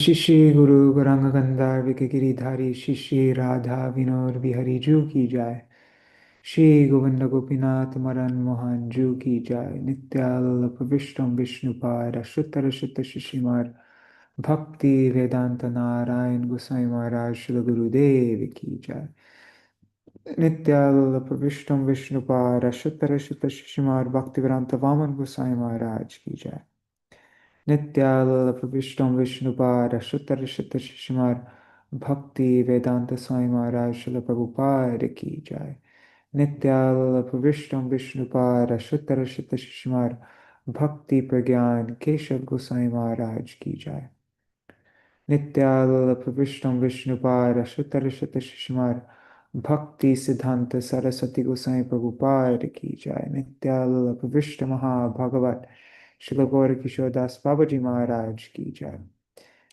शिष्य गुरु गौरांग गंधार गिरिधारी शिष्य राधा विनोद बिहारी जू की जाय। श्री गोविंद गोपीनाथ मदन मोहन जू की जाय। नित्याल्प विष्णु विष्णुपाद अशुतर शुत श्रीमद भक्ति वेदांत नारायण गोसाई महाराज श्री गुरुदेव की जाय। नित्याल्प विष्णु विष्णुपाद अशुतर शुत श्रीमद भक्तिवेदांत वामन गोसाई महाराज की जाय। नित्याल्प विष्णु विष्णुपाद अशुतर शुत श्रीमद भक्ति वेदांत स्वामी महाराज श्रील प्रभुपाद की जाय। नित्याल्प विष्णु विष्णुपाद अशुतर शुत श्रीमद भक्ति प्रज्ञान केशव गोसाई महाराज की जाय। नित्याल्प विष्णु विष्णुपाद अशुतर शुत श्रीमद भक्ति सिद्धांत सरस्वती गोसाई प्रभुपाद की जाय। नित्याल्प विष्णु महाभागवत श्रील गौर किशोरदास बाबाजी महाराज की जाय।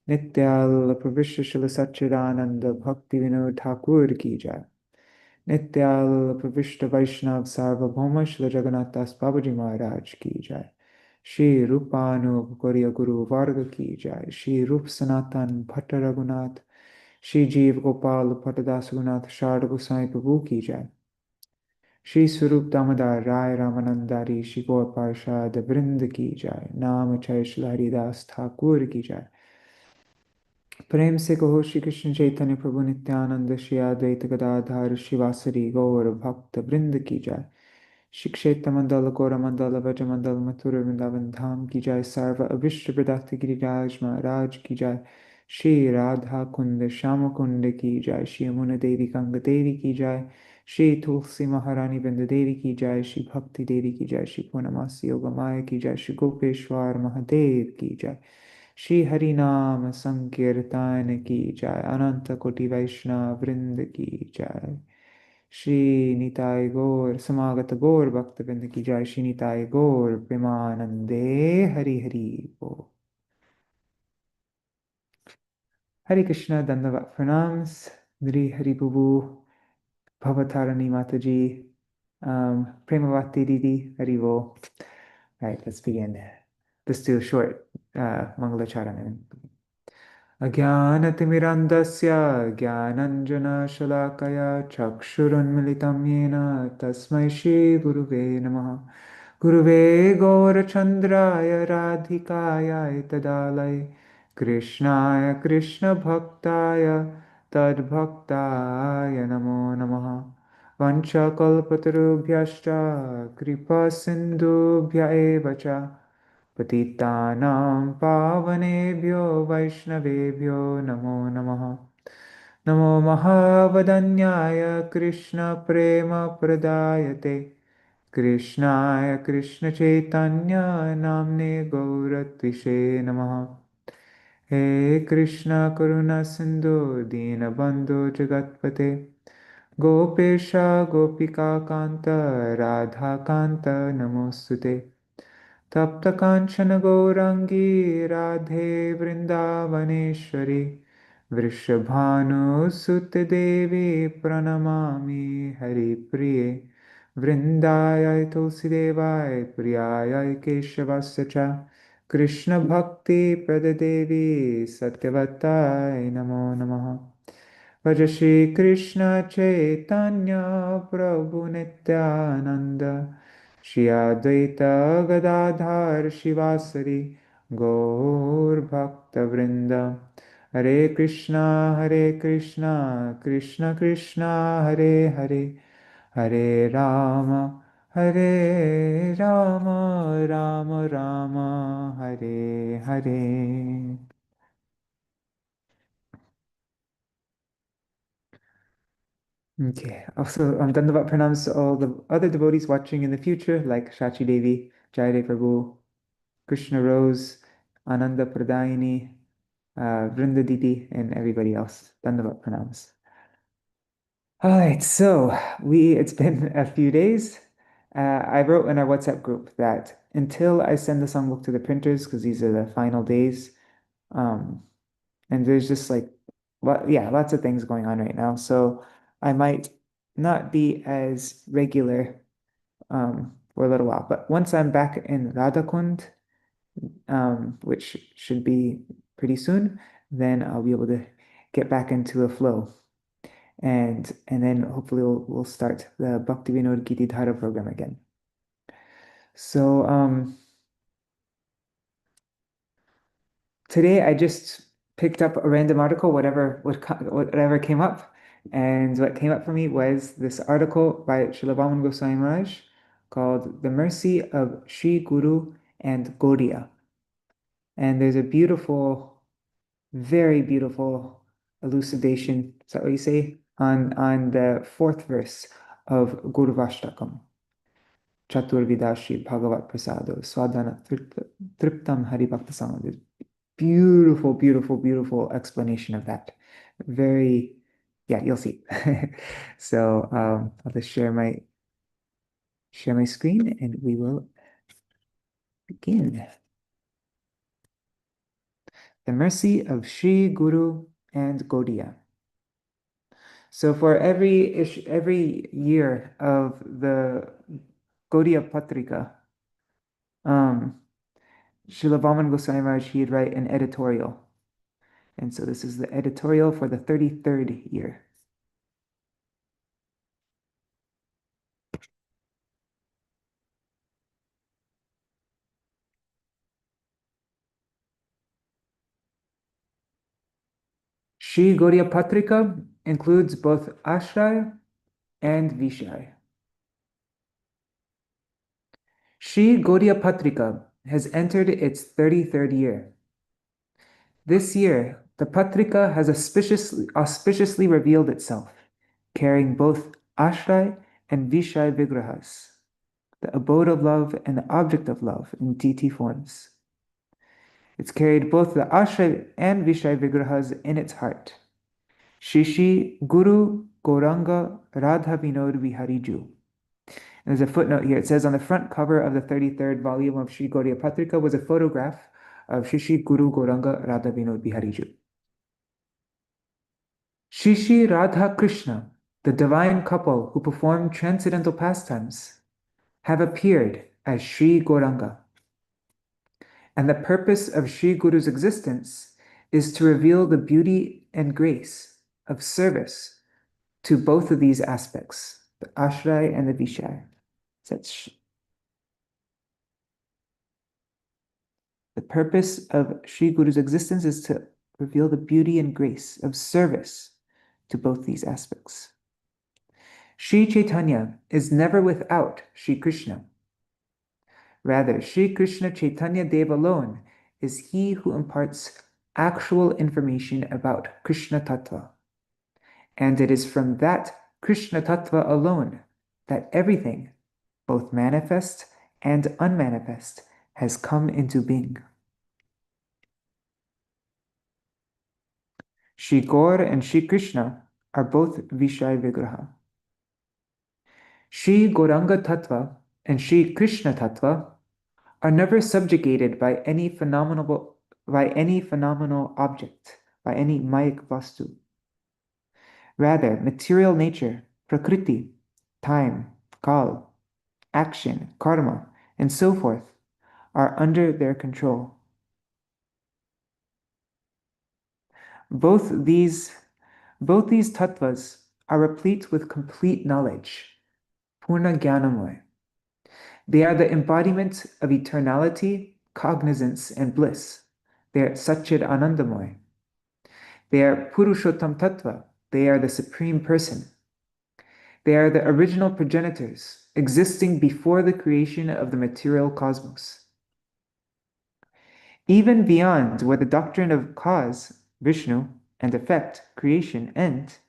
नित्याल्प विश्व श्रील सच्चिदानंद भक्ति विनोद ठाकुर की जाय। नित्याल्प विष्णु वैष्णव सार्वभौम श्री जगन्नाथ दास बाबाजी महाराज की जाय। श्री रूपानुग गौरीय गुरु वर्ग की जाय। श्री रूप सनातन भट्ट रघुनाथ श्री जीव गोपाल भट्टदास रघुनाथ शारद गोसाई प्रभु की जाय। श्री स्वरूप दामोदर राय रामानंदारी श्री गौर पार्षद वृंद की जाय। नाम चय श्री हरिदास ठाकुर की जाय। प्रेम से कहो श्री कृष्ण चैतन्य प्रभु नित्यानंद श्री अद्वैत गदाधर शिवासरी गौर भक्त वृंद की जाय। श्री क्षेत्र मंडल गौर मंडल व्रज मंडल मथुर वृंदावन धाम की जाय। सर्व अभिष्ट प्रदात गिरिराज महाराज की जाय। श्री राधा कुंड श्याम कुंड की जाय। श्री यमुना देवी गंग देवी की जाय। श्री तुलसी महारानी वृंद देवी की जाय। श्री भक्ति देवी की जाय। श्री पूर्णमासी योगमाया की जाय। श्री गोपेश्वर महादेव की जाय। श्री हरि नाम संकीर्तन की जाय। अनंत कोटि वैष्णव वृंद की जाय। श्री निताय गौर समागत गौर भक्त वृंद की जाय। श्री निताय गौर प्रेमानंदे हरि हरि बोल। हरे कृष्णा धन्यवाद प्रणाम श्री हरि बुबू भवतारिणी माता जी, Premavati Didi, Harivo. Right, let's begin. Let's do a short Mangalacharan. Ajnanatimirandasya Jnananjana Chakshurunmilitam Yena Tasmai Shri Guruve Namaha. Guruve Gaurachandraya Radhikaya Tadalai Krishnaya Krishna Bhaktaya Tadbhaktaya Namo Namaha. Vanchakalpatarubhyascha kripa sindhubhya eva cha patitanam pavanebhyo vaishnavebhyo namo namaha. Namo mahavadanyaya Krishna prema pradayate Krishnaya Krishna chaitanya namne gauratvishe namaha. He Krishna karuna sindhu dinabandhu jagatpate Gopesha Gopika Kanta Radha Kanta Namostute Tapta Kanchana Gaurangi Radhe Vrindavaneshwari Vrishabhanu Sute Devi Pranamami Hari Priye Vrindayai Tulsi Devai Priyayai Keshavasya cha Krishna Bhakti Pradadevi Satyavatai Namo Namaha. Vaja Shri Krishna Chaitanya Prabhu Nityananda Shri Advaita Gadadhar Shivasari Gaur Bhakta Vrinda. Hare Krishna Krishna Krishna Hare Hare Hare Rama Rama Rama Hare Hare. Okay. Also, Dandavat pranams to all the other devotees watching in the future, like Shachi Devi, Jayade Prabhu, Krishna Rose, Ananda Pradayini, Vrinda Didi, and everybody else. Dandavat pranams. All right, so it's been a few days. I wrote in our WhatsApp group that until I send the songbook to the printers, because these are the final days, and there's just like, lots of things going on right now. So I might not be as regular for a little while. But once I'm back in Radhakund, which should be pretty soon, then I'll be able to get back into a flow. And then hopefully we'll start the Bhaktivinoda Gitidhara program again. So today I just picked up a random article, whatever came up, and what came up for me was this article by Srila Vāmana Gosvāmī Mahārāja called "The Mercy of Sri Guru and Gauḍīya." And there's a beautiful, very beautiful elucidation, is that what you say? On the fourth verse of Guru Vashtakam. Chaturvidashi Bhagavat Prasado Swadhana Triptam Hari Bhakta Samad. Beautiful, beautiful, beautiful explanation of that. Very, yeah, you'll see. So I'll just share my screen and we will begin. The mercy of Sri Guru and Gauḍīya. So for every year of the Gauḍīya Patrika, Srila Vāmana Gosvāmī Mahārāja, he'd write an editorial. And so this is the editorial for the 33rd year. Sri Gauḍīya Patrika includes both Ashraya and Vishaya. Sri Gauḍīya Patrika has entered its 33rd year. This year, the Patrika has auspiciously revealed itself, carrying both Ashraya and Vishaya Vigrahas, the abode of love and the object of love in deity forms. It's carried both the Ashraya and Vishaya Vigrahas in its heart. Śrī Śrī Guru Gauranga Radha Vinod Vihariju. There's a footnote here. It says on the front cover of the 33rd volume of Sri Gauḍīya Patrika was a photograph of Śrī Śrī Guru Gauranga Radha Vinod Vihariju. Śrī Śrī Radha Krishna, the divine couple who perform transcendental pastimes, have appeared as Sri Gauranga. And the purpose of Sri Guru's existence is to reveal the beauty and grace of service to both of these aspects, the Ashraya and the Vishaya. The purpose of Sri Guru's existence is to reveal the beauty and grace of service to both these aspects. Sri Chaitanya is never without Sri Krishna. Rather, Sri Krishna Chaitanya Dev alone is he who imparts actual information about Krishna Tattva. And it is from that Krishna Tattva alone that everything, both manifest and unmanifest, has come into being. Shri Gaur and Shri Krishna are both Vishaya Vigraha. Shri Gauranga Tattva and Shri Krishna Tattva are never subjugated by any phenomenal object, by any mayic vastu. Rather, material nature, prakriti, time, kal, action, karma, and so forth are under their control. Both these tattvas are replete with complete knowledge, purna jnanamoy. They are the embodiment of eternality, cognizance, and bliss. They are Satchid Anandamoy. They are Purushottam Tattva. They are the Supreme Person. They are the original progenitors, existing before the creation of the material cosmos. Even beyond where the doctrine of cause, Vishnu, and effect, creation, end,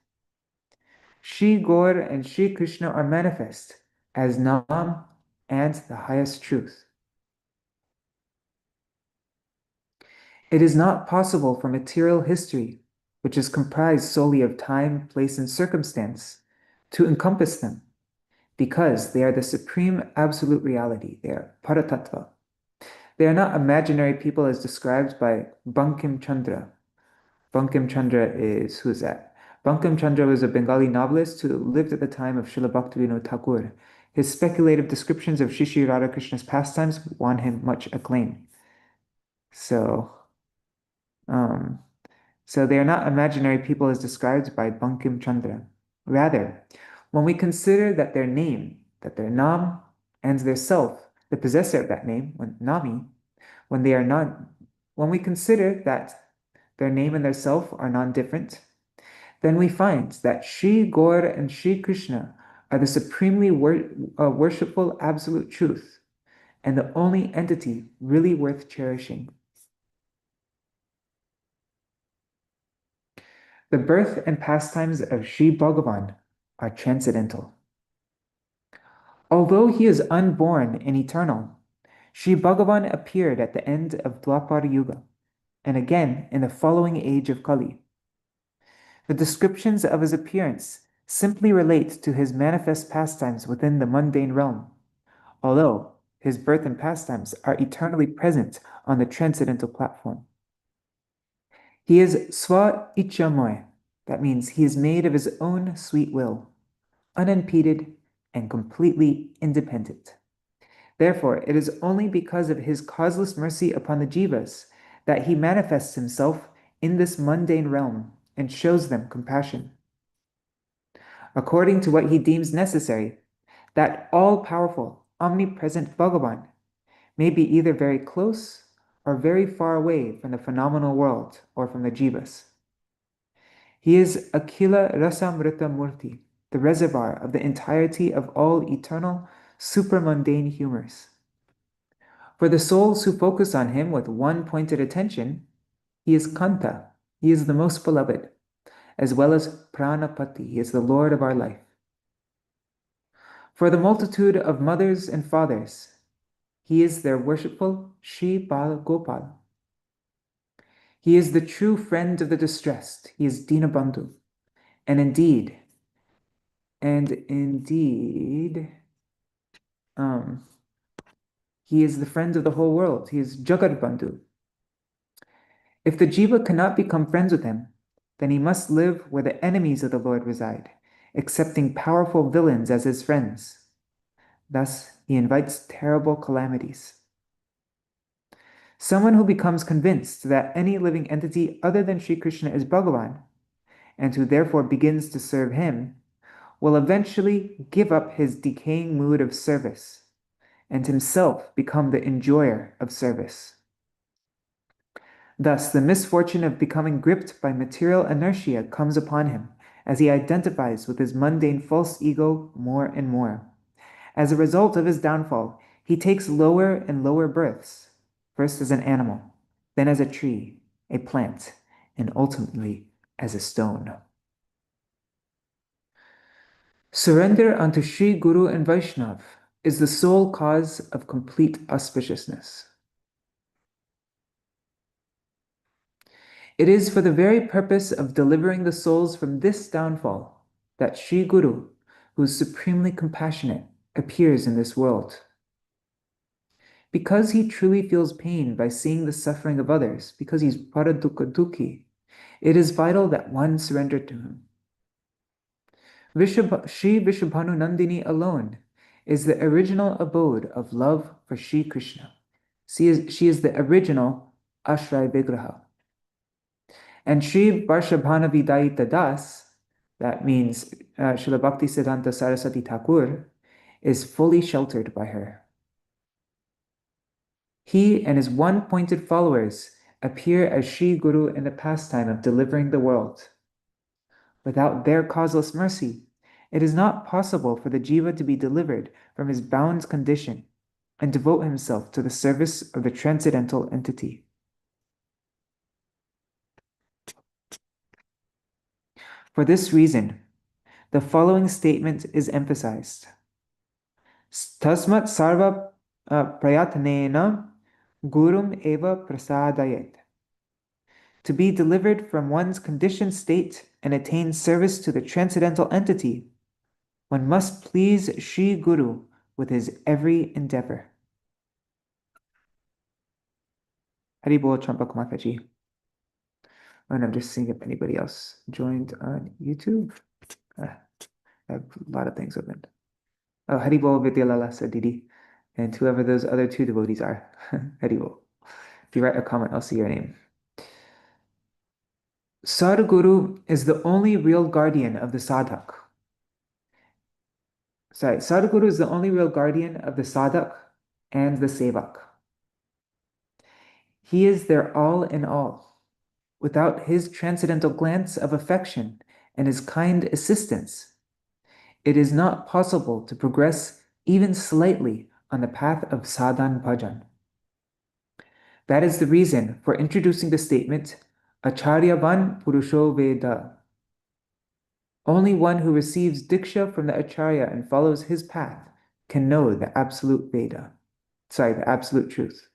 Shri Gaur and Shri Krishna are manifest as Nam and the highest truth. It is not possible for material history, which is comprised solely of time, place, and circumstance, to encompass them, because they are the supreme absolute reality. They are Paratattva. They are not imaginary people as described by Bankim Chandra. Bankim Chandra is, who is that? Bankim Chandra was a Bengali novelist who lived at the time of Srila Bhaktivedānta Thakur. His speculative descriptions of Śrī Śrī Radhakrishna's pastimes won him much acclaim. So, So they are not imaginary people as described by Bankim Chandra. Rather, when we consider that their name, that their nam, and their self, the possessor of that name, when nami, when they are not, when we consider that their name and their self are non-different, then we find that Shri Gaur and Shri Krishna are the supremely worshipful absolute truth and the only entity really worth cherishing. The birth and pastimes of Shri Bhagavan are transcendental. Although he is unborn and eternal, Shri Bhagavan appeared at the end of Dwapara Yuga and again in the following age of Kali. The descriptions of his appearance simply relate to his manifest pastimes within the mundane realm, although his birth and pastimes are eternally present on the transcendental platform. He is Swa Ichamoy, that means he is made of his own sweet will, unimpeded and completely independent. Therefore, it is only because of his causeless mercy upon the jivas that he manifests himself in this mundane realm and shows them compassion. According to what he deems necessary, that all-powerful, omnipresent Bhagavan may be either very close or very far away from the phenomenal world or from the jivas. He is Akhila Rasamrita Murti, the reservoir of the entirety of all eternal, supermundane humors. For the souls who focus on him with one pointed attention, he is Kanta, he is the most beloved, as well as Pranapati, he is the Lord of our life. For the multitude of mothers and fathers, he is their worshipful Shri Bal Gopal. He is the true friend of the distressed, he is Dinabandhu, and indeed, he is the friend of the whole world. He is Jagat Bandhu. If the jiva cannot become friends with him, then he must live where the enemies of the Lord reside, accepting powerful villains as his friends. Thus, he invites terrible calamities. Someone who becomes convinced that any living entity other than Sri Krishna is Bhagavan, and who therefore begins to serve him, will eventually give up his decaying mood of service and himself become the enjoyer of service. Thus, the misfortune of becoming gripped by material inertia comes upon him as he identifies with his mundane false ego more and more. As a result of his downfall, he takes lower and lower births, first as an animal, then as a tree, a plant, and ultimately as a stone. Surrender unto Sri Guru and Vaishnav is the sole cause of complete auspiciousness. It is for the very purpose of delivering the souls from this downfall that Sri Guru, who is supremely compassionate, appears in this world. Because he truly feels pain by seeing the suffering of others, because he's paradukha dukhi, it is vital that one surrender to him. Shri Vishabhanu Nandini alone is the original abode of love for Shri Krishna. She is the original Ashray Vigraha. And Shri Varshabhana Vidayita Das, that means Srila Bhaktisiddhanta Saraswati Thakur, is fully sheltered by her. He and his one-pointed followers appear as Shri Guru in the pastime of delivering the world. Without their causeless mercy, it is not possible for the jiva to be delivered from his bound condition and devote himself to the service of the transcendental entity. For this reason, the following statement is emphasized. Tasmat sarva prayatnena gurum eva prasadayet. To be delivered from one's conditioned state and attain service to the transcendental entity, one must please Sri Guru with his every endeavor. Haribol Champak Mataji. And I'm just seeing if anybody else joined on YouTube. I have a lot of things open. Oh, Haribol Vidyalala Sadidi. And whoever those other two devotees are. Haribol. If you write a comment, I'll see your name. Sadhguru is the only real guardian of the sadhak. Sadhguru is the only real guardian of the sadhak and the sevak. He is their all in all. Without his transcendental glance of affection and his kind assistance, it is not possible to progress even slightly on the path of sadhan bhajan. That is the reason for introducing the statement, Acharyavan Purusho Veda. Only one who receives diksha from the acharya and follows his path can know the absolute Veda. The absolute truth.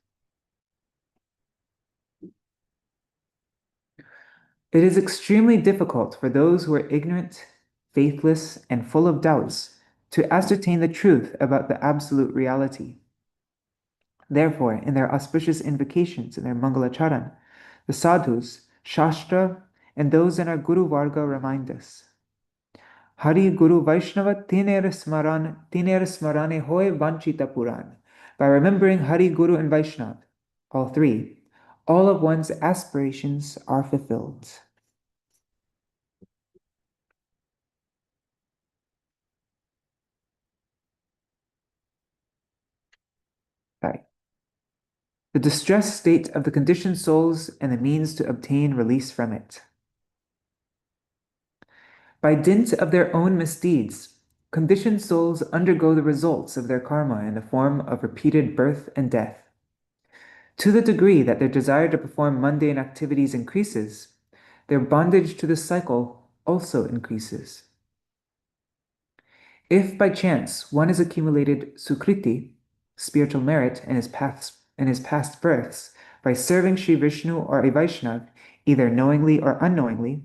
It is extremely difficult for those who are ignorant, faithless, and full of doubts to ascertain the truth about the absolute reality. Therefore, in their auspicious invocations in their Mangalacharan, the sadhus, Shastra, and those in our Guru Varga remind us. Hari Guru Vaishnava Tinera Smarane Hoy Vanchita Puran. By remembering Hari, Guru, and Vaishnav, all three, all of one's aspirations are fulfilled. Right. The distressed state of the conditioned souls and the means to obtain release from it. By dint of their own misdeeds, conditioned souls undergo the results of their karma in the form of repeated birth and death. To the degree that their desire to perform mundane activities increases, their bondage to the cycle also increases. If by chance one has accumulated sukriti, spiritual merit in his past births, by serving Sri Vishnu or a Vaishnav, either knowingly or unknowingly,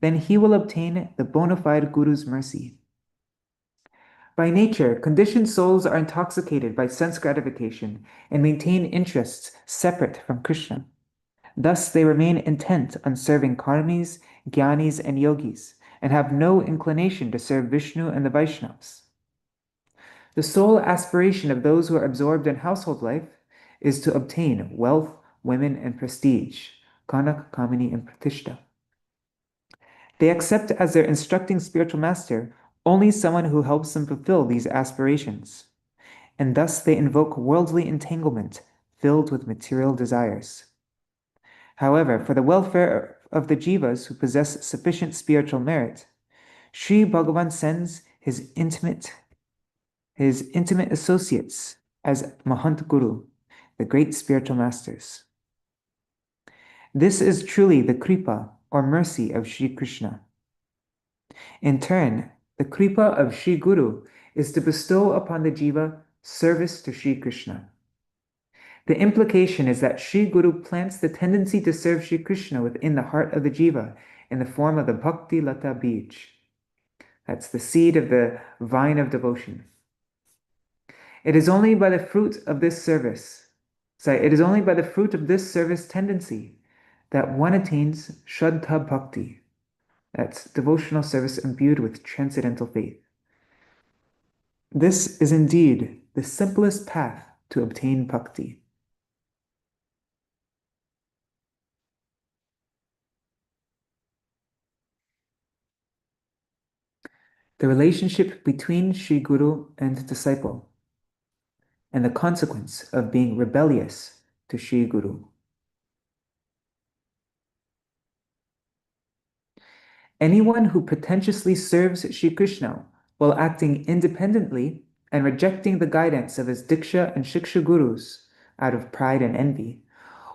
then he will obtain the bona fide Guru's mercy. By nature, conditioned souls are intoxicated by sense gratification and maintain interests separate from Krishna. Thus, they remain intent on serving karmis, jnanis, and yogis, and have no inclination to serve Vishnu and the Vaishnavas. The sole aspiration of those who are absorbed in household life is to obtain wealth, women, and prestige, kanak, kamini, and pratishta. They accept as their instructing spiritual master only someone who helps them fulfill these aspirations, and thus they invoke worldly entanglement filled with material desires. However, for the welfare of the jivas who possess sufficient spiritual merit, Sri Bhagavan sends his intimate associates as Mahant Guru, the great spiritual masters. This is truly the kripa or mercy of Sri Krishna. In turn, the kripa of Sri Guru is to bestow upon the jiva service to Sri Krishna. The implication is that Sri Guru plants the tendency to serve Sri Krishna within the heart of the jiva in the form of the bhakti lata bij. That's the seed of the vine of devotion. It is only by the fruit of this service tendency that one attains Shraddha Bhakti. That's devotional service imbued with transcendental faith. This is indeed the simplest path to obtain bhakti. The relationship between Sri Guru and disciple, and the consequence of being rebellious to Sri Guru. Anyone who pretentiously serves Sri Krishna while acting independently and rejecting the guidance of his Diksha and Shiksha Gurus out of pride and envy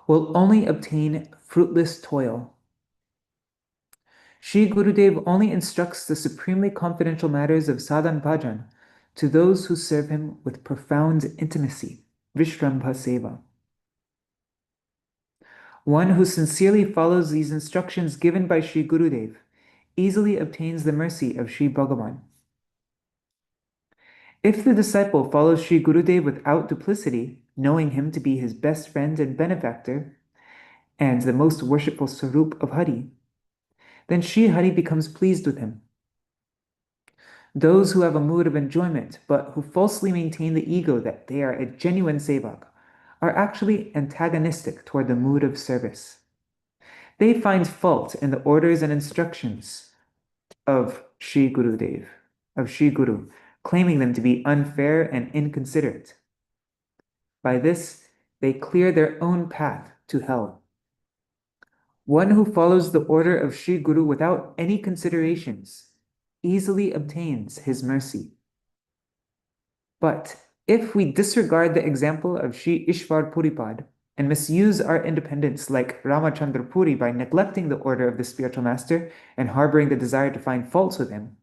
will only obtain fruitless toil. Sri Gurudev only instructs the supremely confidential matters of sadhan bhajan to those who serve him with profound intimacy, Vishrambha Seva. One who sincerely follows these instructions given by Sri Gurudev easily obtains the mercy of Sri Bhagavan. If the disciple follows Sri Gurudev without duplicity, knowing him to be his best friend and benefactor, and the most worshipful Sarup of Hari, then Sri Hari becomes pleased with him. Those who have a mood of enjoyment, but who falsely maintain the ego that they are a genuine sevak, are actually antagonistic toward the mood of service. They find fault in the orders and instructions of Sri Gurudev, of Sri Guru, claiming them to be unfair and inconsiderate. By this, they clear their own path to hell. One who follows the order of Sri Guru without any considerations easily obtains his mercy. But if we disregard the example of Sri Ishwar Puripad and misuse our independence like Ramachandra Puri by neglecting the order of the spiritual master and harboring the desire to find faults with him,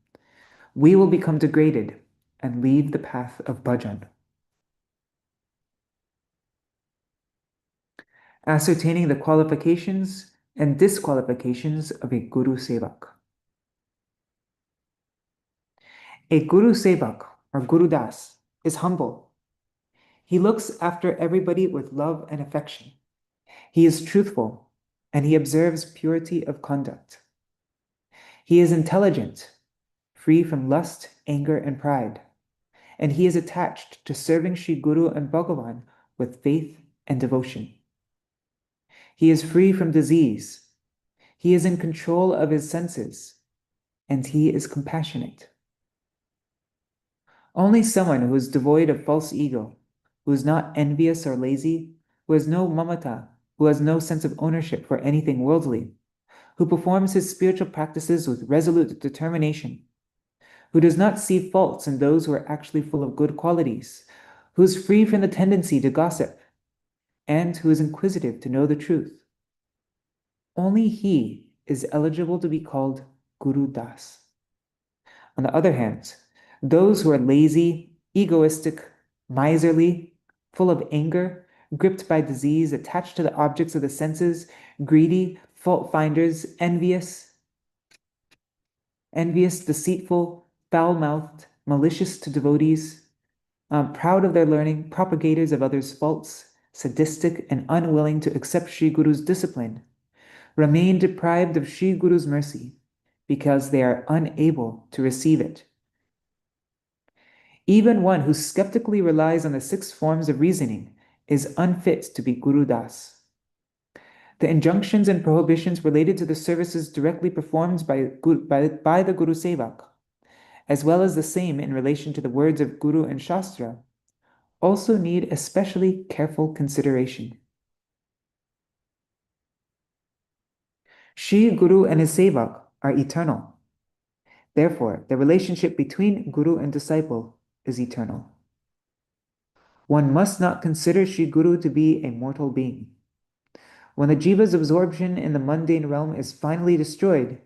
we will become degraded and leave the path of bhajan. Ascertaining the qualifications and disqualifications of a Guru Sevak. A Guru Sevak, or Guru Das, is humble. He looks after everybody with love and affection. He is truthful, and he observes purity of conduct. He is intelligent, free from lust, anger, and pride, and he is attached to serving Sri Guru and Bhagavan with faith and devotion. He is free from disease. He is in control of his senses, and he is compassionate. Only someone who is devoid of false ego, who is not envious or lazy, who has no mamata, who has no sense of ownership for anything worldly, who performs his spiritual practices with resolute determination, who does not see faults in those who are actually full of good qualities, who is free from the tendency to gossip, and who is inquisitive to know the truth. Only he is eligible to be called Guru Das. On the other hand, those who are lazy, egoistic, miserly, full of anger, gripped by disease, attached to the objects of the senses, greedy, fault-finders, envious, deceitful, foul-mouthed, malicious to devotees, proud of their learning, propagators of others' faults, sadistic and unwilling to accept Sri Guru's discipline, remain deprived of Sri Guru's mercy because they are unable to receive it. Even one who skeptically relies on the 6 forms of reasoning is unfit to be Guru Das. The injunctions and prohibitions related to the services directly performed by the Guru Sevak, as well as the same in relation to the words of Guru and Shastra, also need especially careful consideration. Sri Guru and his Sevak are eternal. Therefore, the relationship between Guru and disciple is eternal. One must not consider Sri Guru to be a mortal being. When the jiva's absorption in the mundane realm is finally destroyed,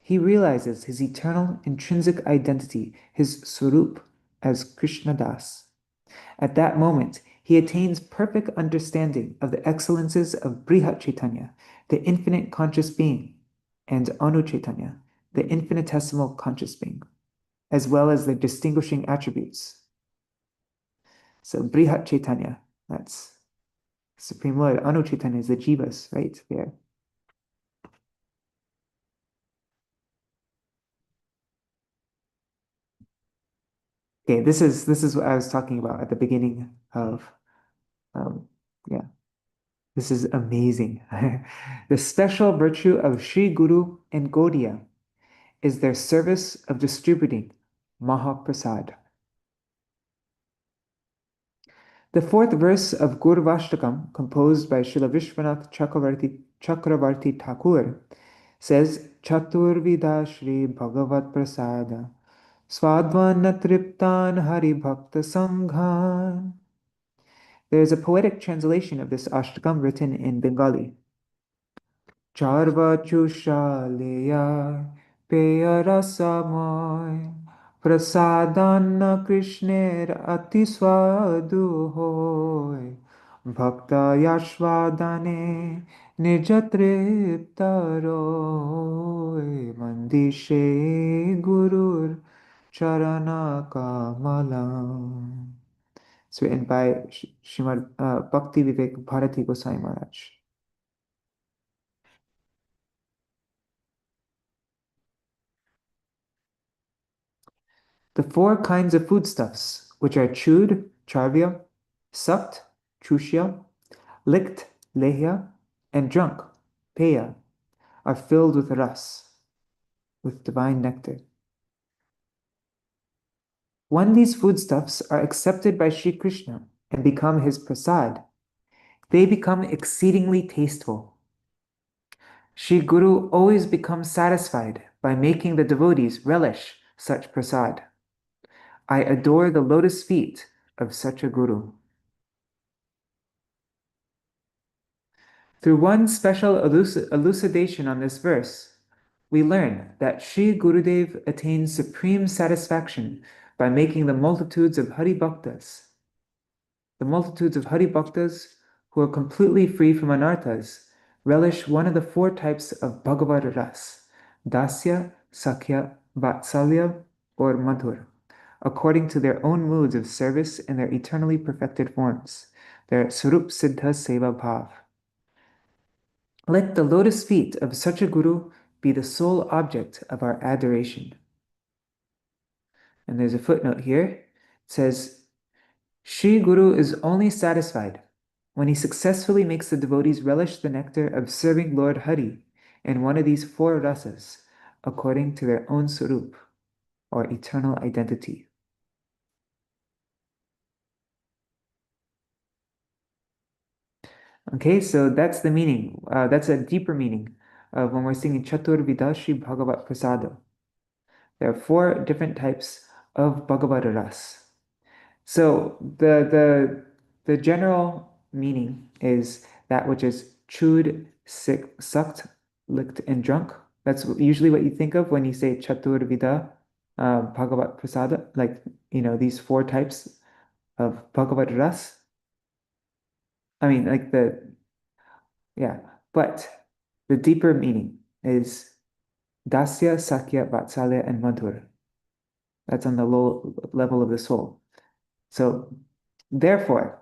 he realizes his eternal intrinsic identity, his Swarup, as Krishna Das. At that moment, he attains perfect understanding of the excellences of Brihat Chaitanya, the infinite conscious being, and Anu Chaitanya, the infinitesimal conscious being, as well as their distinguishing attributes. So Brihat Chaitanya, that's Supreme Lord. Anu Chaitanya is the jivas, right there. Okay, this is what I was talking about at the beginning of, yeah. This is amazing. The special virtue of Sri Guru and Gauḍīya is their service of distributing Mahaprasad. The 4th verse of Gurvashtakam, composed by Srila Vishwanath Chakravarti Thakur, says, Chaturvida Shri Bhagavat Prasada Swadvana Triptan Hari Bhakta Sanghan. There is a poetic translation of this Ashtakam written in Bengali. Charva Chushaleya Peyarasamoy Prasadana Krishner Atiswadu Hoy Bhakta Yashvadane Nijatriptaroy Mandishe Gurur Charana Kamalam. It's written by Śrīmad Bhaktivedānta Gosvāmī Mahārāja. The 4 kinds of foodstuffs, which are chewed, charvya, sucked, chushya, licked, lehya, and drunk, peya, are filled with ras, with divine nectar. When these foodstuffs are accepted by Sri Krishna and become his prasad, they become exceedingly tasteful. Sri Guru always becomes satisfied by making the devotees relish such prasad. I adore the lotus feet of such a Guru. Through one special elucidation on this verse, we learn that Sri Gurudev attains supreme satisfaction by making the multitudes of Hari Bhaktas who are completely free from anarthas, relish one of the four types of Bhagavad Ras, Dasya, Sakhya, Vatsalya, or Madhur, according to their own moods of service and their eternally perfected forms, their Sarup Siddha Seva Bhav. Let the lotus feet of such a Guru be the sole object of our adoration. And there's a footnote here. It says, Sri Guru is only satisfied when he successfully makes the devotees relish the nectar of serving Lord Hari in one of these four rasas, according to their own sarup, or eternal identity. Okay, so that's the meaning. That's a deeper meaning of when we're singing Chatur Vidashi Bhagavat Prasada. There are four different types of Bhagavad Ras. So the general meaning is that which is chewed, sucked, licked, and drunk. That's usually what you think of when you say Chatur Vida Bhagavat Prasada, like, these four types of Bhagavad Ras. I mean, but the deeper meaning is Dasya, Sakya, Vatsalya, and Madhur. That's on the low level of the soul. So, therefore,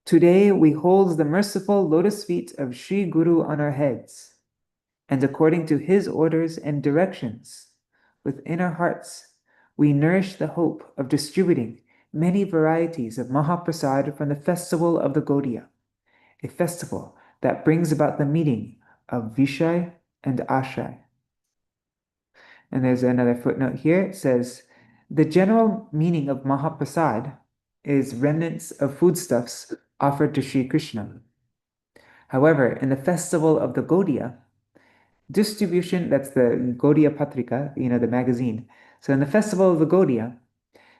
today we hold the merciful lotus feet of Sri Guru on our heads, and according to his orders and directions, within our hearts, we nourish the hope of distributing many varieties of Mahaprasad from the festival of the Gauḍīya, a festival that brings about the meeting of Vishai and Ashray. And there's another footnote here. It says, the general meaning of Mahaprasad is remnants of foodstuffs offered to Sri Krishna. However, in the festival of the Gauḍīya, distribution, that's the Gauḍīya Patrika, the magazine. So in the festival of the Gauḍīya,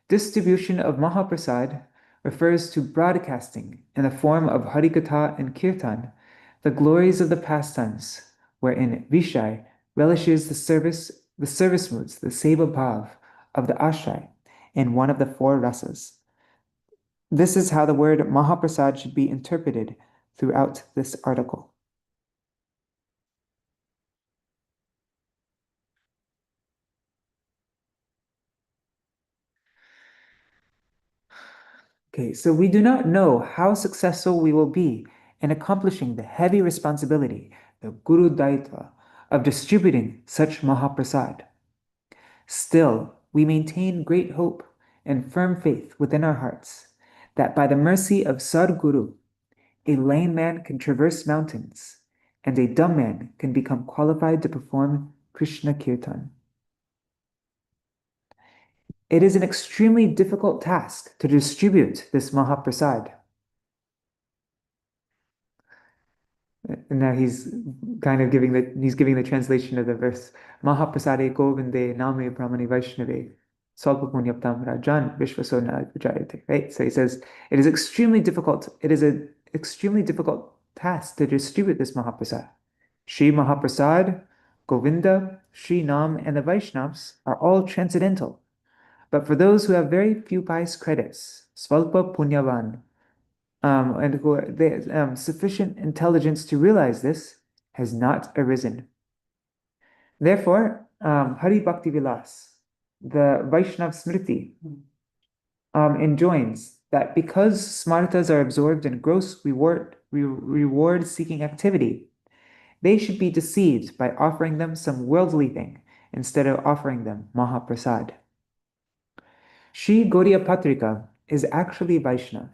distribution of Mahaprasad refers to broadcasting in the form of Harikatha and Kirtan, the glories of the pastimes, wherein Vishai relishes the service moods, the Seva Bhav of the Ashray in one of the four rasas. This is how the word Mahaprasad should be interpreted throughout this article. Okay, so we do not know how successful we will be in accomplishing the heavy responsibility, the Guru Daitva, of distributing such Mahaprasad. Still, we maintain great hope and firm faith within our hearts that by the mercy of Sadguru, a lame man can traverse mountains, and a dumb man can become qualified to perform Krishna Kirtan. It is an extremely difficult task to distribute this Mahaprasad. And now he's kind of giving the translation of the verse. Mahaprasade Govinde Name Brahmani Vaishnave Salpa Punyaptam Rajan Vishvasona Vijayate. Right? So he says it is extremely difficult. It is an extremely difficult task to distribute this Mahaprasad. Shri Mahaprasad, Govinda, Shri Nam, and the Vaishnavas are all transcendental. But for those who have very few pious credits, Svalpa Punyavan, and who sufficient intelligence to realize this has not arisen. Therefore, Hari Bhakti Vilas, the Vaishnav Smriti, enjoins that because smartas are absorbed in gross reward-seeking activity, they should be deceived by offering them some worldly thing instead of offering them Mahaprasad. Sri Gauḍīya Patrika is actually Vaishnav.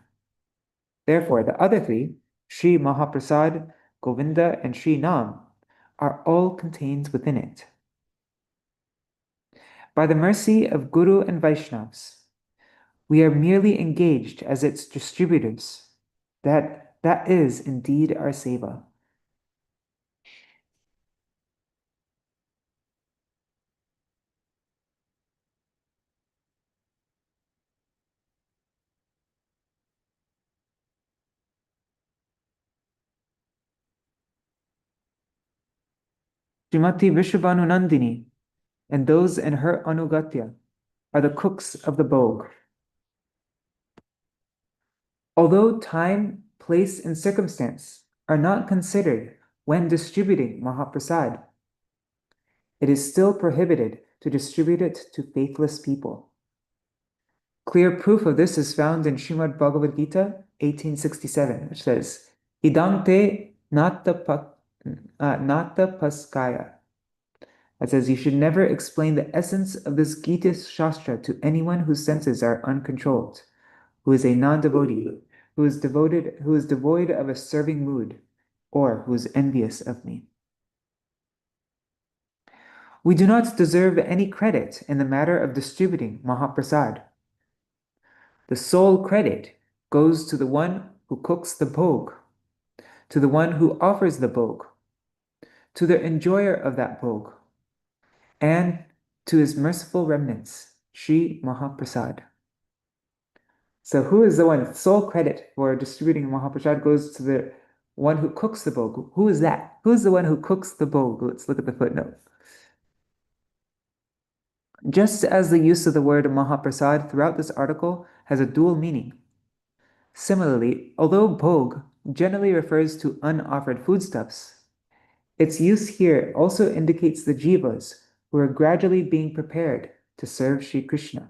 Therefore, the other three, Sri Mahaprasad, Govinda, and Sri Nam, are all contained within it. By the mercy of Guru and Vaishnavas, we are merely engaged as its distributors. That is indeed our seva. Srimati Vishvanunandini and those in her Anugatya are the cooks of the bhog. Although time, place, and circumstance are not considered when distributing Mahaprasad, it is still prohibited to distribute it to faithless people. Clear proof of this is found in Śrīmad Bhaktivedānta 1867, which says, Idante nata paskaya. That says, you should never explain the essence of this Gita Shastra to anyone whose senses are uncontrolled, who is a non-devotee, who is devoid of a serving mood, or who is envious of me. We do not deserve any credit in the matter of distributing Mahaprasad. The sole credit goes to the one who cooks the bhog, to the one who offers the bhog, to the enjoyer of that bhog, and to his merciful remnants, Śrī Mahaprasad. So who is the one? Sole credit for distributing Mahaprasad goes to the one who cooks the bhog. Who is that? Who is the one who cooks the bhog? Let's look at the footnote. Just as the use of the word Mahaprasad throughout this article has a dual meaning, similarly, although bhog generally refers to unoffered foodstuffs, its use here also indicates the jivas who are gradually being prepared to serve Sri Krishna.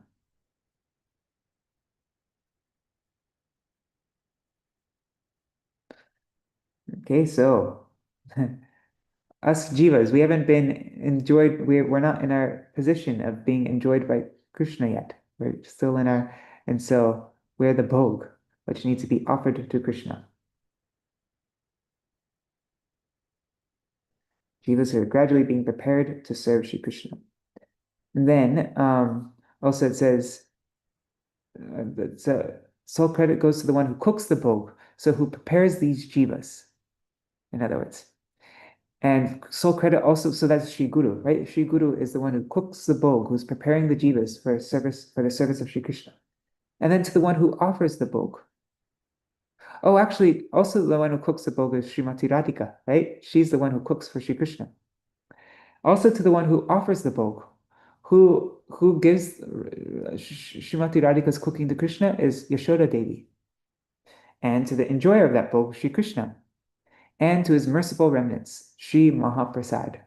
Okay, so us jivas, we haven't been enjoyed, we're not in our position of being enjoyed by Krishna yet. We're still in our, and so we're the bhog, which needs to be offered to Krishna. Jivas are gradually being prepared to serve Sri Krishna. And then also it says, sole credit goes to the one who cooks the bhog, so who prepares these jivas, in other words. And sole credit also, so that's Sri Guru, right? Sri Guru is the one who cooks the bhog, who's preparing the jivas for the service of Sri Krishna. And then to the one who offers the bhog. Oh, actually, also the one who cooks the bhog is Srimati Radhika, right? She's the one who cooks for Sri Krishna. Also to the one who offers the bhog, who gives Srimati Radhika's cooking to Krishna is Yashoda Devi. And to the enjoyer of that bhog, Sri Krishna. And to his merciful remnants, Sri Mahaprasad.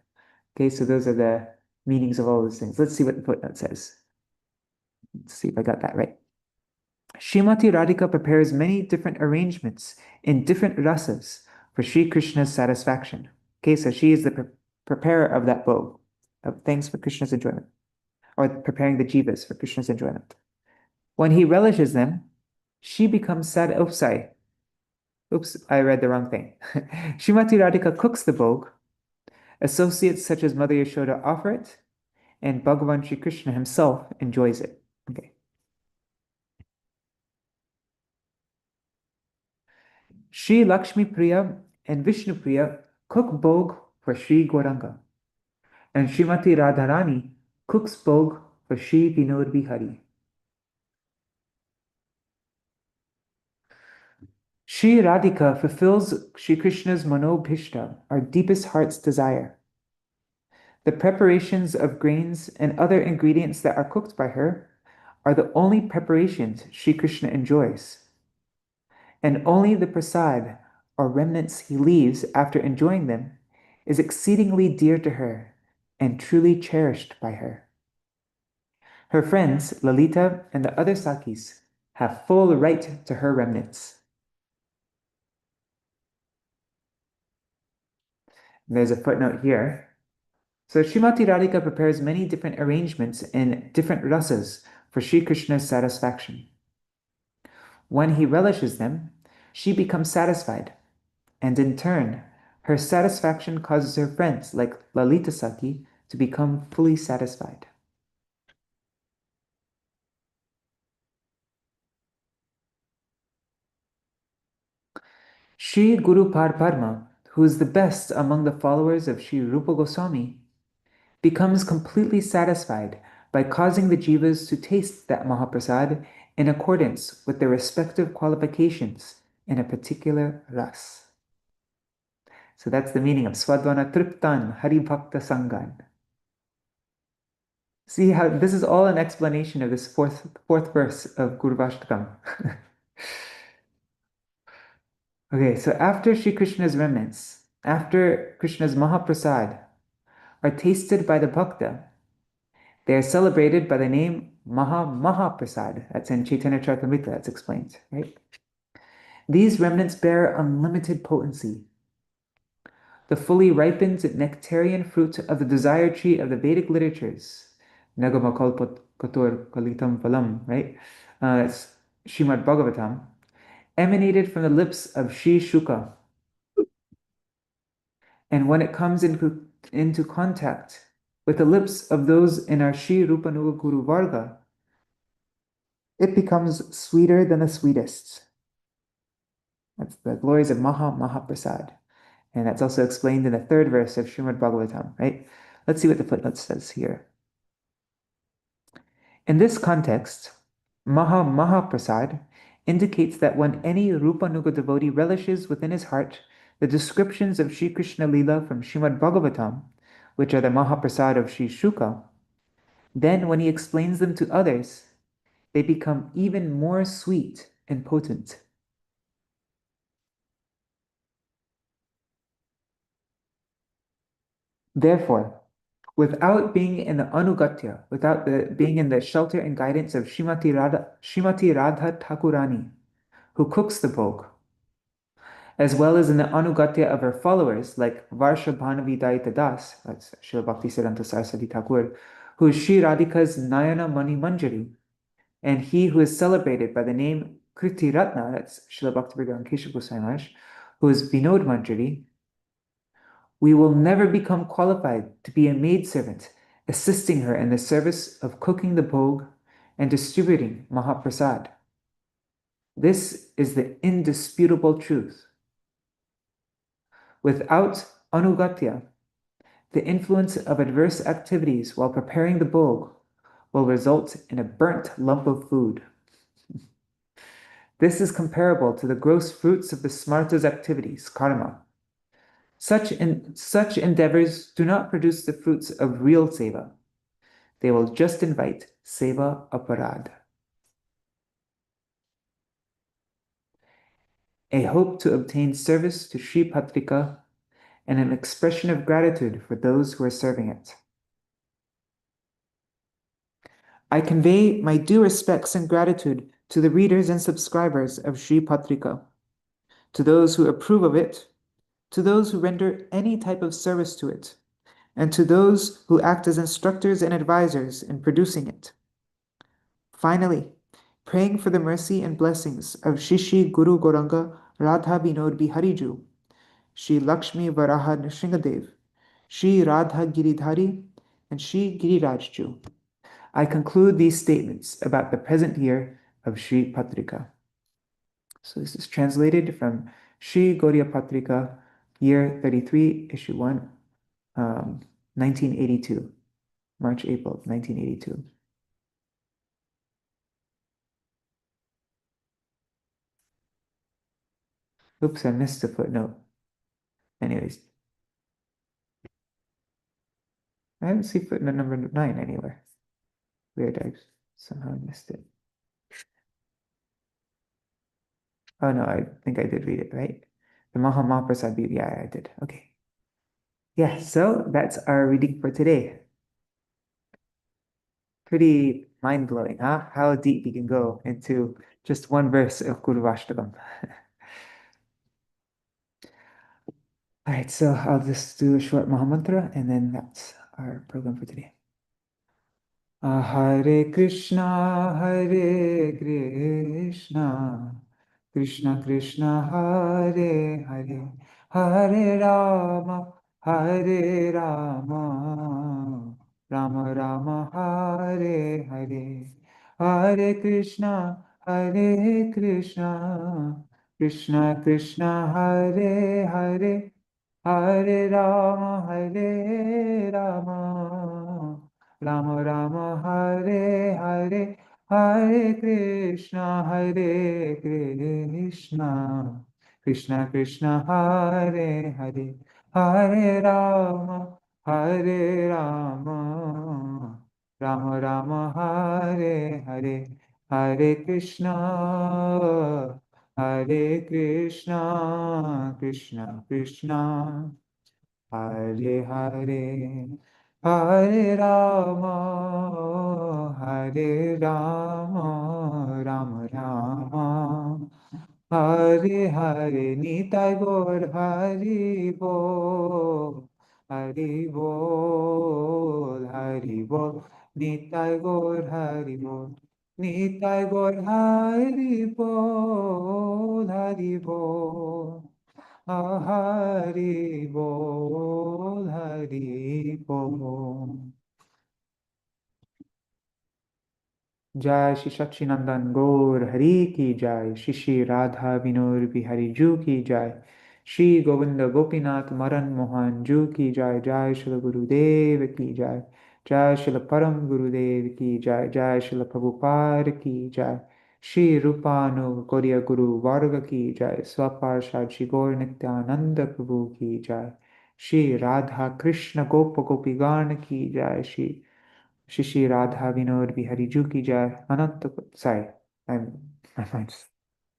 Okay, so those are the meanings of all those things. Let's see what the footnote says. Let's see if I got that right. Srimati Radhika prepares many different arrangements in different rasas for Sri Krishna's satisfaction. Okay, so she is the preparer of that bhog, of things for Krishna's enjoyment, or preparing the jivas for Krishna's enjoyment. When he relishes them, she becomes sad. Oops, I read the wrong thing. Srimati Radhika cooks the bhog, associates such as Mother Yashoda offer it, and Bhagavan Sri Krishna himself enjoys it. Okay. Sri Lakshmi Priya and Vishnu Priya cook bhog for Sri Gauranga, and Srimati Radharani cooks bhog for Sri Vinod Bihari. Sri Radhika fulfills Sri Krishna's manobhishta, our deepest heart's desire. The preparations of grains and other ingredients that are cooked by her are the only preparations Sri Krishna enjoys. And only the prasad, or remnants he leaves after enjoying them, is exceedingly dear to her and truly cherished by her. Her friends, Lalita and the other Sakis, have full right to her remnants. And there's a footnote here. So Srimati Radhika prepares many different arrangements in different rasas for Sri Krishna's satisfaction. When he relishes them, she becomes satisfied, and in turn, Her satisfaction causes her friends, like Lalita Saki, to become fully satisfied. Sri Guru Parma, who is the best among the followers of Sri Rupa Goswami, becomes completely satisfied by causing the jivas to taste that Mahaprasad in accordance with their respective qualifications in a particular ras. So that's the meaning of Swadvana Triptan Hari Bhakta Sangan. See how this is all an explanation of this fourth verse of Gurvashtakam. Okay, so after Sri Krishna's remnants, after Krishna's Mahaprasad are tasted by the Bhakta, they are celebrated by the name Mahaprasad. That's in Chaitanya Charitamrita, that's explained, right? These remnants bear unlimited potency. The fully ripened nectarian fruit of the desired tree of the Vedic literatures, Nagamakalpatur Kalitam Phalam, right? It's Śrīmad Bhagavatam, emanated from the lips of Sri Shuka. And when it comes into contact with the lips of those in our Sri Rupanuga Guru Varga, it becomes sweeter than the sweetest. That's the glories of Mahaprasad. And that's also explained in the third verse of Śrīmad Bhagavatam, right? Let's see what the footnote says here. In this context, Mahaprasad indicates that when any Rupanuga devotee relishes within his heart the descriptions of Sri Krishna Lila from Śrīmad Bhagavatam, which are the Mahaprasad of Sri Shuka, then when he explains them to others, they become even more sweet and potent. Therefore, without being in the anugatya, without being in the shelter and guidance of Srimati Radha Thakurani, who cooks the bhog, as well as in the anugatya of her followers, like Varsha Bhanavi Daita Das, that's Srila Bhaktisiddhanta Saraswati Thakur, who is Sri Radhika's Nayana Mani Manjari, and he who is celebrated by the name Kriti Ratna, that's Srila Bhaktivedānta Keshav Goswami Maharaj, who is Vinod Manjari, we will never become qualified to be a maidservant, assisting her in the service of cooking the bhog and distributing Mahaprasad. This is the indisputable truth. Without anugatya, the influence of adverse activities while preparing the bhog will result in a burnt lump of food. This is comparable to the gross fruits of the smarta's activities, karma. Such endeavors do not produce the fruits of real seva. They will just invite seva aparad. A hope to obtain service to Sri Patrika and an expression of gratitude for those who are serving it. I convey my due respects and gratitude to the readers and subscribers of Sri Patrika, to those who approve of it, to those who render any type of service to it, and to those who act as instructors and advisors in producing it. Finally, praying for the mercy and blessings of Shishi Guru Goranga Radha Vinod Bihariju, Shri Lakshmi Varaha Nrsingadev, Shri Radha Giridhari, and Shri Girirajju. I conclude these statements about the present year of Sri Patrika. So this is translated from Sri Gauḍīya Patrika, year 33, issue 1, 1982, March, April 1982. Oops, I missed a footnote. Anyways, I don't see footnote number 9 anywhere. Weird, I somehow missed it. Oh no, I think I did read it, right? The Mahaprasad, yeah, I did. Okay. Yeah, so that's our reading for today. Pretty mind-blowing, huh? How deep we can go into just one verse of Gurvashtakam. All right, so I'll just do a short Mahamantra and then that's our program for today. Hare Krishna, Krishna Krishna Hare Hare, Hare Rama, Hare Rama, Rama Rama, Hare Hare, Hare Krishna, Hare Krishna, Krishna Krishna, Hare Hare, Hare Rama, Hare Rama, Rama Rama, Hare Hare, Hare Krishna, Hare Krishna, Krishna Krishna, Hare Hare, Hare Rama, Hare Rama, Rama Rama, Hare Hare, Hare Krishna, Hare Krishna, Krishna Krishna, Hare Hare, Hare Rama, Hare Rama, Rama Rama, Hare Hare, Nitai Gaur Hari Bol, Hari Bol, Hari Bol, Nitai Gaur Hari Bol, Nitai Gaur Hari Bol, Hari Bol. Hari Bol, Hari Bol. जय श्री सच्चिनंदन गौर हरि की जय, श्री श्री राधा विनोद बिहारी जू की जय, श्री गोविंद गोपीनाथ मदन मोहन जू की जय, जय श्री गुरुदेव की जय, जय श्री परम गुरुदेव की जय, जय श्री प्रभुपाद की जय, श्री रूपानु गौड़िया गुरु वर्ग की जय, स्वपार्षद श्री गौर नित्यानंद प्रभु की जय, श्री राधा कृष्ण गोप गोपीगण की जय, श्री श्री राधा विनोद बिहारी जू की जय, अनंत sorry, my mind's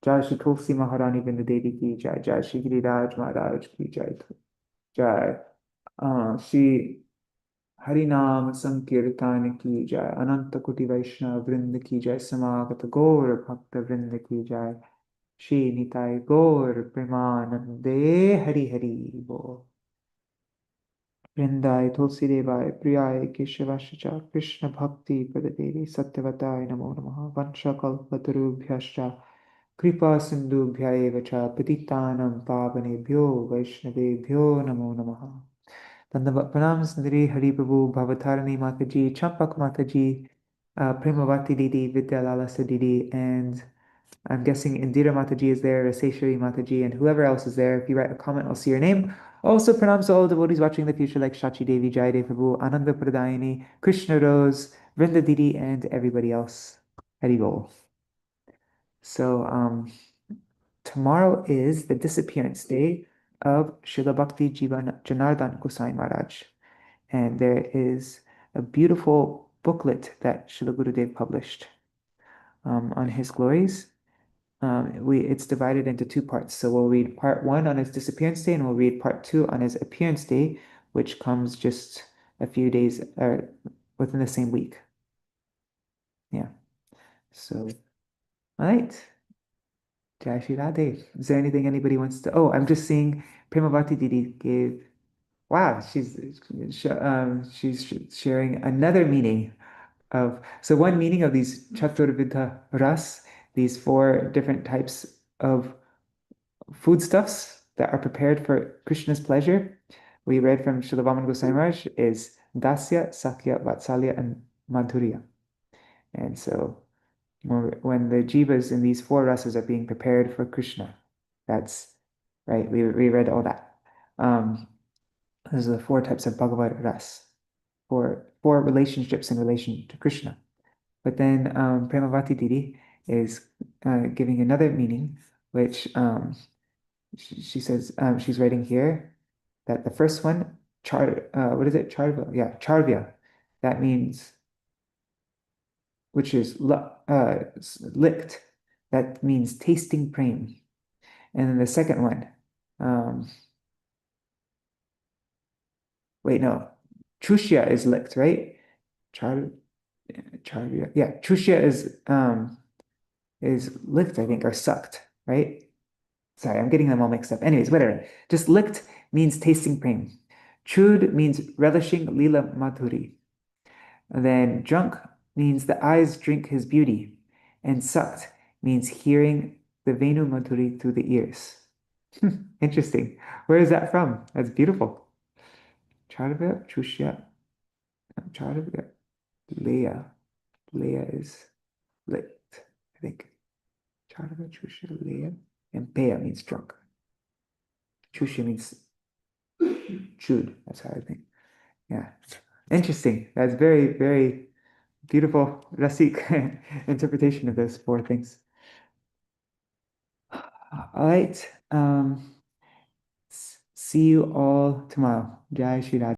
जय श्री तुलसी महारानी वृंद देवी की जय, जय श्री गिरिराज महाराज की जय, जय श्री हरिनाम संकीर्तन की जय, अनंत कोटि वैष्णव वृंद की जय, समागत गौर भक्त वृंद की जय, श्री निताय गौर प्रेमानंदे हरि हरि बोल। वृंदाय तुलसी देवाय प्रियाय केशवाय च कृष्ण भक्ति प्रददेवी सत्यवताय नमो नमः। वंशकल्पतरुभ्यश्च कृपा सिन्धुभ्यैव च पतितानां पावनेभ्यो वैष्णवेभ्यो नमो नमः। Pranam Sundari Hari Prabhu Bhavatarini Mataji, Champak Mataji, Premavati Didi, Vidyalalasa Didi, and I'm guessing Indira Mataji is there, Raseshwari Mataji, and whoever else is there. If you write a comment, I'll see your name. Also, pranams to all the devotees watching in the future, like Shachi Devi, Jai Dev Prabhu, Ananda Pradayani, Krishna Rose, Vrinda Didi, and everybody else. Hari Bol. So, tomorrow is the disappearance day of Srila Bhakti Jivan Janardhan Gosai Maharaj. And there is a beautiful booklet that Srila Gurudev published on his glories. It's divided into two parts. So we'll read part 1 on his disappearance day, and we'll read part 2 on his appearance day, which comes just a few days within the same week. Yeah. So, all right. Jai Shri Radhe. Is there anything anybody wants to? Oh, I'm just seeing Premavati Didi gave. Wow, she's sharing another meaning of. So one meaning of these Chaturvidha Ras, these 4 different types of foodstuffs that are prepared for Krishna's pleasure, we read from Srila Vāmana Gosvāmī Mahārāja, is Dasya, Sakya, Vatsalya, and Madhurya. And so when the jivas in these 4 rasas are being prepared for Krishna, that's right, we read all that. Those are the 4 types of Bhagavad Ras, for 4 relationships in relation to Krishna. But then Premavati Didi is giving another meaning, which she says, she's writing here that the first one, what is it? Charva, yeah, Charvya. That means, which is licked. That means tasting prem. And then the second one, wait, no, Chushya is licked, right? Charvya, yeah, Chushya is licked, I think, or sucked, right? Sorry, I'm getting them all mixed up. Anyways, whatever. Just licked means tasting prem. Chud means relishing lila madhuri. And then drunk means the eyes drink his beauty. And sucked means hearing the venu madhuri through the ears. Interesting. Where is that from? That's beautiful. Charva Chushya. Charva Leah. Leah is late, I think. Charva Chushya Leah. And Peya means drunk. Chushya means chewed. That's how I think. Yeah. Interesting. That's very, very beautiful Rasik interpretation of those four things. All right. See you all tomorrow. Jai Shri Radha.